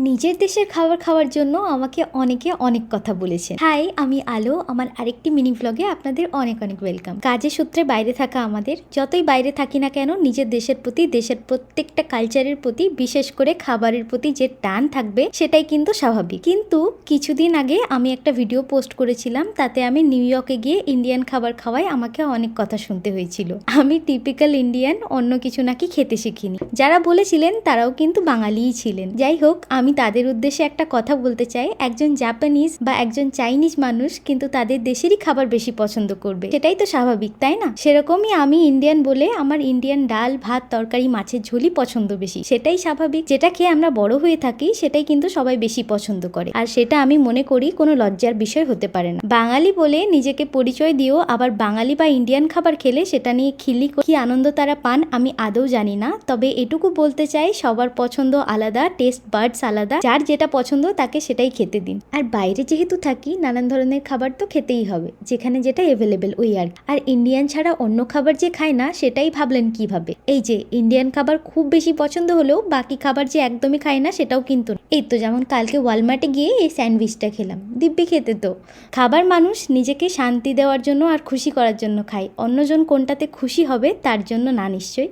নিজের দেশের খাবার খাওয়ার জন্য আমাকে অনেকে অনেক কথা বলেছেন। হাই, আমি আলো। আমার আরেকটি মিনি ভ্লগে আপনাদের অনেক অনেক ওয়েলকাম। কাজের সূত্রে বাইরে থাকা আমাদের, যতই বাইরে থাকি না কেন, নিজের দেশের প্রতি, দেশের প্রত্যেকটা কালচারের প্রতি, বিশেষ করে খাবারের প্রতি যে টান থাকবে সেটাই কিন্তু স্বাভাবিক। কিন্তু কিছুদিন আগে আমি একটা ভিডিও পোস্ট করেছিলাম, তাতে আমি নিউ ইয়র্কে গিয়ে ইন্ডিয়ান খাবার খাওয়াই আমাকে অনেক কথা শুনতে হয়েছিল। আমি টিপিক্যাল ইন্ডিয়ান, অন্য কিছু নাকি খেতে শিখিনি। যারা বলেছিলেন তারাও কিন্তু বাঙালিই ছিলেন। যাই হোক, আমি তাদের উদ্দেশ্যে একটা কথা বলতে চাই, একজন জাপানিজ বা একজন চাইনিজ মানুষ কিন্তু তাদের দেশেরই খাবার বেশি পছন্দ করবে, সেটাই তো স্বাভাবিক, তাই না? সেরকমই আমি ইন্ডিয়ান বলে আমার ইন্ডিয়ান ডাল ভাত তরকারি মাছের ঝোলই পছন্দ বেশি, সেটাই স্বাভাবিক। যেটা খেয়ে আমরা বড় হয়ে থাকি সেটাই কিন্তু সবাই বেশি পছন্দ করে, আর সেটা আমি মনে করি কোনো লজ্জার বিষয় হতে পারে না। বাঙালি বলে নিজেকে পরিচয় দিও, আবার বাঙালি বা ইন্ডিয়ান খাবার খেলে সেটা নিয়ে কি আনন্দ তারা পান আমি আদৌ জানি না। তবে এটুকু বলতে চাই, সবার পছন্দ আলাদা, টেস্ট বার্ডস আলাদা, যার যেটা পছন্দ তাকে সেটাই খেতে দিন। আর বাইরে যেহেতু থাকি, নানান ধরনের খাবার তো খেতেই হবে, যেখানে যেটা এভেলেবেল ওই আর ইন্ডিয়ান ছাড়া অন্য খাবার যে খায় না সেটাই ভাবলেন কিভাবে? এই যে ইন্ডিয়ান খাবার খুব বেশি পছন্দ হলেও বাকি খাবার যে একদমই খায় না সেটাও কিন্তু না। এই তো যেমন কালকে ওয়ালমার্টে গিয়ে এই স্যান্ডউইচটা খেলাম, দিব্যি খেতে তো। খাবার মানুষ নিজেকে শান্তি দেওয়ার জন্য আর খুশি করার জন্য খায়, অন্যজন কোনটাতে খুশি হবে তার জন্য না, নিশ্চয়ই।